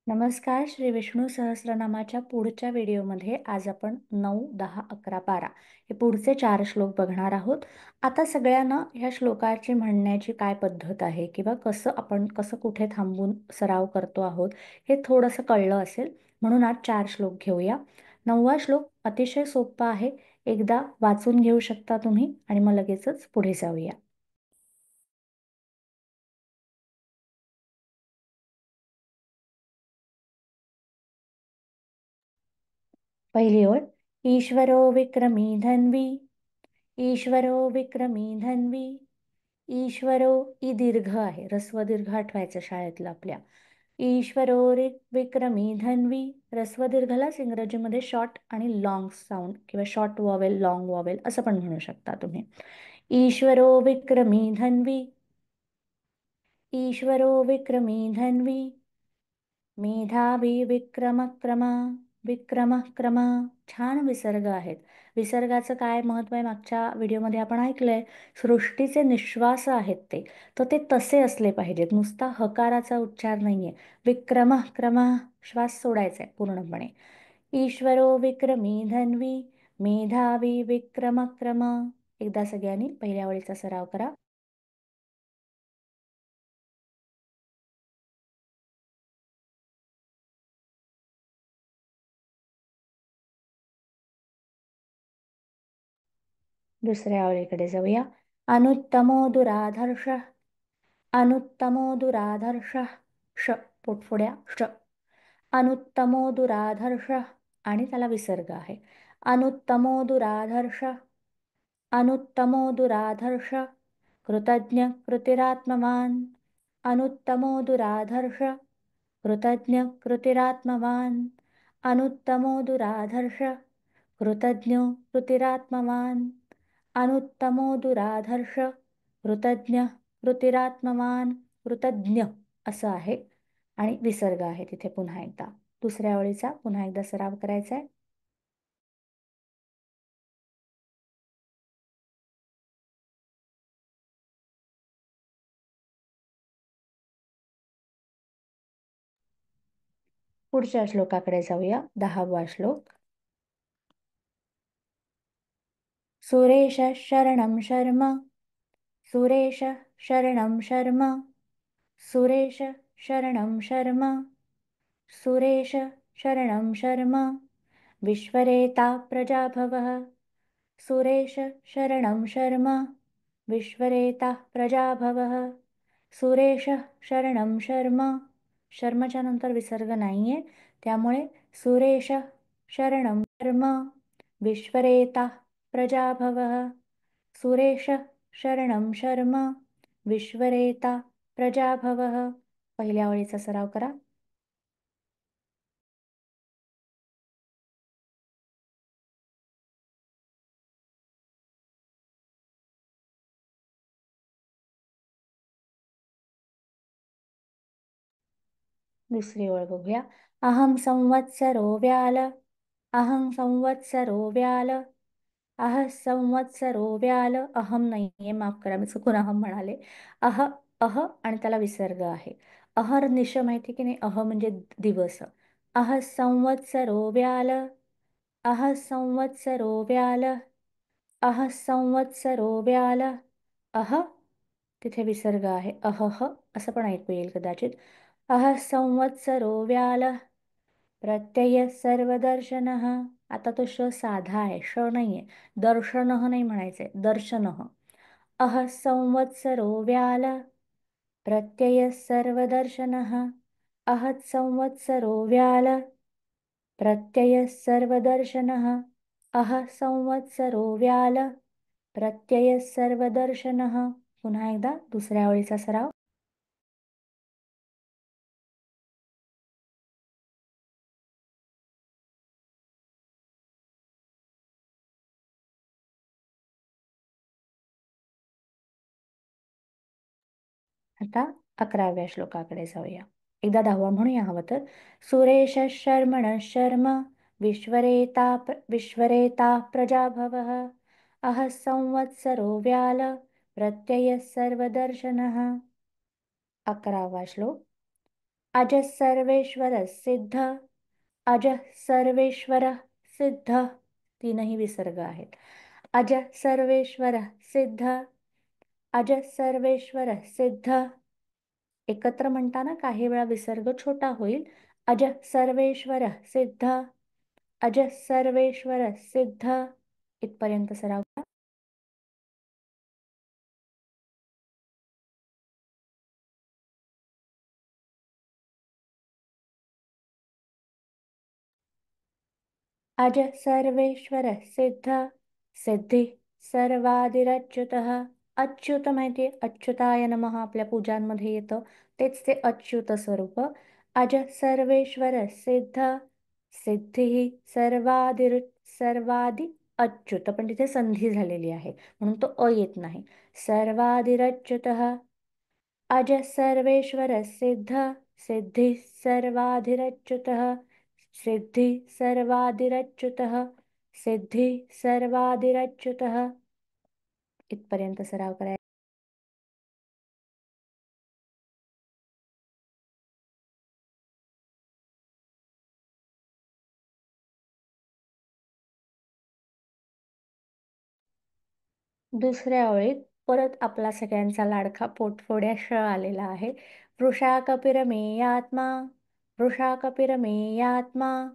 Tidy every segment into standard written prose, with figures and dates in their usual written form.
नमस्कार. श्री विष्णू सहस्रनामाच्या पुढच्या व्हिडिओमध्ये आज आपण 9, 10, 11, 12 हे पुढचे 4 श्लोक बघणार आहोत. आता सगळ्यांना ह्या श्लोकाची म्हणण्याची काय पद्धत आहे किंवा कसं कुठे थांबून सराव करतो आहोत हे थोडंसं कळलं असेल, म्हणून आज 4 श्लोक घेऊया. 9वा श्लोक अतिशय सोपा आहे. एकदा वाचून घेऊ शकता तुम्ही आणि मग लगेचच पुढे जाऊया. पहिली ओळ. ईश्वरो विक्रमी धन्वी. ईश्वरो विक्रमी धन्वी. ईश्वरो ई दीर्घ आहे, ऱ्हस्व दीर्घ आठवायचं शाळेतलं आपल्या. ईश्वरो विक्रमी धन्वी. ऱ्हस्व दीर्घलाच इंग्रजीमध्ये शॉर्ट आणि लॉंग साऊंड किंवा शॉर्ट वॉवेल लॉंग वॉवेल असं पण म्हणू शकता तुम्ही. ईश्वरो विक्रमी धन्वी. ईश्वरो विक्रमी धन्वी. मेधावी विक्रमक्रमा. विक्रमक्रमा. छान विसर्ग आहेत. विसर्गाचं काय महत्त्व आहे मागच्या व्हिडिओमध्ये आपण ऐकलंय. सृष्टीचे निश्वास आहेत ते, तर ते तसे असले पाहिजेत. नुसता हकाराचा उच्चार नाहीये. विक्रमक्रमा श्वास सोडायचा आहे पूर्णपणे. ईश्वरो विक्रमी धन्वी. मेधावी विक्रमक्रम. एकदा सगळ्यांनी पहिल्या ओळीचा सराव करा. दुसऱ्या ओळीकडे जाऊया. अनुत्तमो दुराधर्ष. अनुत्तमो दुराधर्ष. श पोटफोड्या श. अनुत्तमो दुराधर्ष आणि त्याला विसर्ग आहे. अनुत्तमो दुराधर्ष. अनुत्तमो दुराधर्ष. कृतज्ञ कृतिरात्मवान. अनुत्तमो दुराधर्ष. कृतज्ञ कृतिरात्मवान. अनुत्तमो दुराधर्ष. कृतज्ञ कृतिरात्मवान. अनुत्तमो दुराधर्ष. कृतज्ञ कृतिरात्मवान. कृतज्ञ असं आहे आणि विसर्ग आहे तिथे पुन्हा एकदा. दुसऱ्या ओळीचा पुन्हा एकदा सराव करायचा आहे. पुढच्या श्लोकाकडे जाऊया. 10वा श्लोक. सुरेश शरणं शर्म. सुरेश शरणं शर्म. सुरेश शरणं शर्म. सुरेश शरणं शर्म. विश्वरेता प्रजाभवः. सुरेश शरणं शर्म. विश्वरेता प्रजाभवः. सुरेश शरणं शर्म. शर्मच्या नंतर विसर्ग नाहीये, त्यामुळे सुरेश शरणं शर्म. विश्वरेता प्रजाभवः. सुरेश शरणं शर्म. विश्वरेता प्रजाभवः. पहिल्या ओळीचा सराव करा. दुसरी ओळ बघूया. अहं संवत्सरो व्याल. अहं संवत्सरो व्याल. अह संवत्सरो व्याल. अहम नाहीये, माफ करा, मी चुकून अहम म्हणाले. अह अह आणि त्याला विसर्ग आहे. अहर निश माहिती की नाही. अह म्हणजे दिवस. अह संवत्सरो व्याल. अह संवत्सरो व्याल. अह संवत्सरो व्याल. अह तिथे विसर्ग आहे. अहह असं पण ऐकू येईल कदाचित. अह संवत्सरो व्याल. प्रत्यय सर्वदर्शनः. आता तो श साधा आहे, श नाहीये. दर्शनः नाही म्हणायचंय, दर्शनः. अह संवत्सरो व्याल. प्रत्यय सर्वदर्शनः. अह संवत्सरो व्याल. प्रत्यय सर्वदर्शनः. अह संवत्सरो व्याल. प्रत्यय सर्वदर्शनः. पुन्हा एकदा दुसऱ्या ओळीचा सराव. आता 11व्या श्लोकाकडे जाऊया. एकदा 10वा म्हणूया हवं तर. सुरेश शर्मण शर्म. विश्वरेता प्रजाभवः. अह संवत्सरो व्याल. प्रत्यय सर्वदर्शनः. 11वा श्लोक. अजः सर्वेश्वरः सिद्ध, अजः सर्वेश्वरः सिद्ध, तीनही विसर्ग आहेत. अजः सर्वेश्वरः सिद्ध, अजः सर्वेश्वरः सिद्ध. एकत्र म्हणताना काही वेळा विसर्ग छोटा होईल. अजः सर्वेश्वरः सिद्ध, अजः सर्वेश्वरः सिद्ध. इथपर्यंत सराव करा. अजः सर्वेश्वरः सिद्ध, सिद्धी सर्वादिरच्युतः. अच्युत माहिती, अच्युताय नमः आपल्या पूजांमध्ये येतं, तेच ते अच्युत स्वरूप. अजः सर्वेश्वरः सिद्ध, सिद्धी सर्वादि अच्युत, पण तिथे संधी झालेली आहे म्हणून तो अ येत नाही. सर्वादिरच्युतः. अजः सर्वेश्वरः सिद्ध, सिद्धी सर्वाधिरच्युतः, सिद्धी सर्वादिरच्युतः, सिद्धी सर्वादिरच्युतः. इथपर्यंत सराव करायचा. दुसऱ्या ओळीत परत आपला सगळ्यांचा लाडका पोटफोड्या श आलेला आहे. वृषा कपिरमेयात्मा, वृषा कपिरमेयात्मा,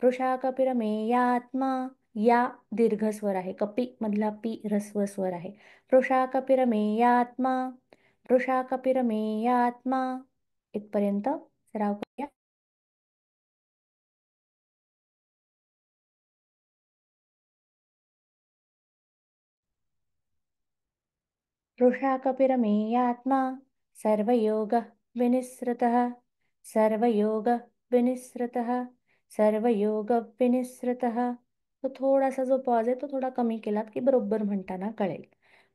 वृषा कपिरमेयात्मा. या दीर्घस्वर आहे. कपी मधला पी ह्रस्व स्वर आहे. वृषा कपिरमेयात्मा, वृषा कपिरमेयात्मा. इथपर्यंत सराव करूया. वृषा कपिरमेयात्मा, सर्वयोगः विनिसृतः, सर्वयोगः विनिसृतः, सर्वयोगः विनिसृतः. तो थोडासा जो पॉज आहे तो थोडा कमी केलात की बरोबर म्हणताना कळेल.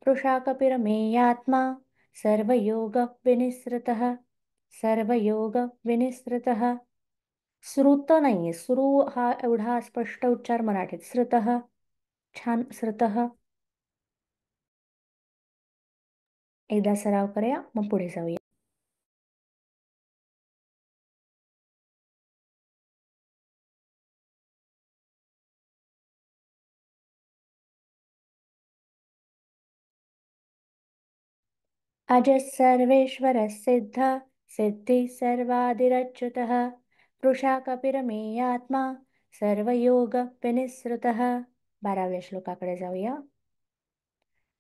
वृषा कपिरमेयात्मा, सर्वयोगः विनिसृतः, सर्वयोगः विनिसृतः. श्रुत नाहीये, श्रु हा एवढा स्पष्ट उच्चार मराठीत. श्रुतः, छान श्रुतः. एकदा सराव करूया मग पुढे जाऊया. अजः सर्वेश्वरः सिद्ध, सिद्धि सर्वादिरच्युतः, वृषा कपिरमेयात्मा, सर्वयोग विनिसृतः. 12व्या श्लोकाकडे जाऊया.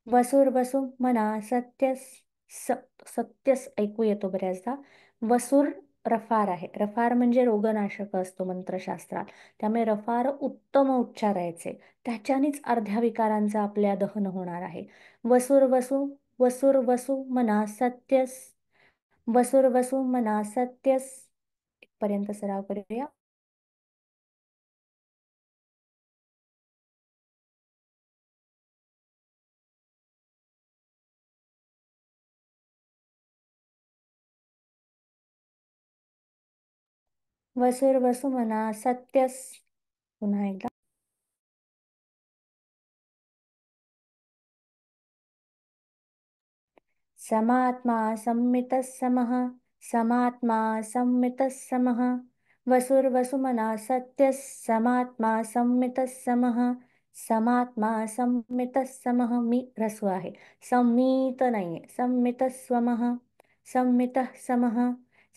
वसुर्वसु मना सत्यस, सत्यस ऐकू येतो बऱ्याचदा. वसुर रफार आहे. रफार म्हणजे रोगनाशक असतो मंत्रशास्त्रात, त्यामुळे रफार उत्तम उच्चारायचे, त्याच्यानेच अर्ध्या विकारांचं आपल्या दहन होणार आहे. वसुर्वसु, वसुर्वसु मना सत्यस, वसुर्वसु मना सत्यस. इथपर्यंत सराव करूया. वसुर्वसु मना सत्यस. पुन्हा एकदा. समात्मा संमितः समः, समात्मा संमितः समः, वसुर्वसुमना सत्यः समात्मा संमितः समः, समात्मा संमितः समः. मी ह्रस्व आहे. संमित नाहीये. संमितः स्वमः, संमितः समः,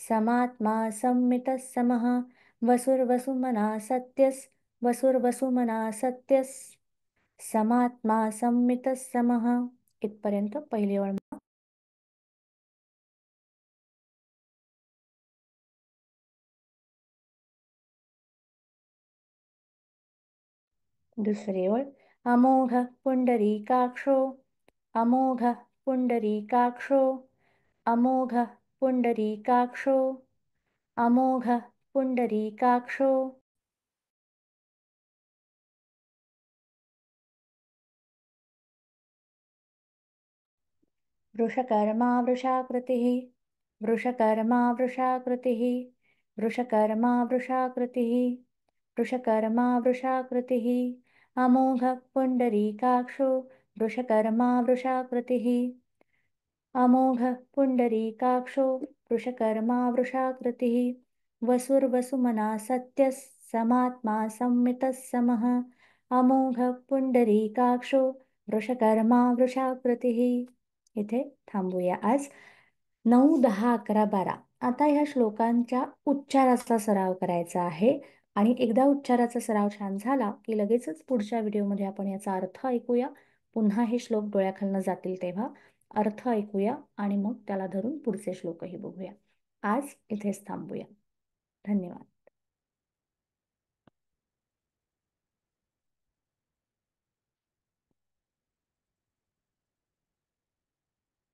समात्मा संमितः समः, वसुर्वसुमना सत्यस्, वसुर्वसुमना सत्यस्, समात्मा संमितः समः. इथपर्यंत पहिली ओळ. दुसरी ओळ. अमोघ पुंडरीकाक्षो, अमोघ पुंडरीकाक्षो, अमोघ पुंडरीकाक्षो, अमोघ पुंडरीकाक्षो. वृषकर्मा वृषाकृतिः, वृषकर्मा वृषाकृतिः, वृषकर्मा वृषाकृतिः, वृषकर्मा वृषाकृतिः. अमोघ पुंडरीकाक्षो, वृषकर्मा वृषाकृतिः, अमोघ पुंडरीकाक्षो, वृषकर्मा वृषाकृतिः वसुर्वसुमना सत्यः समात्मा संमितः समः अमोघ पुंडरीकाक्षो वृषकर्मा वृषाकृतिः. इथे थांबूया आज. 9, 10, 11, 12 आता ह्या श्लोकांच्या उच्चाराचा सराव करायचा आहे. आणि एकदा उच्चाराचा सराव छान झाला की लगेचच पुढच्या व्हिडिओमध्ये आपण याचा अर्थ ऐकूया. पुन्हा हे श्लोक डोळ्याखालनं जातील तेव्हा अर्थ ऐकूया आणि मग त्याला धरून पुढचे श्लोकही बघूया. आज इथेच थांबूया. धन्यवाद.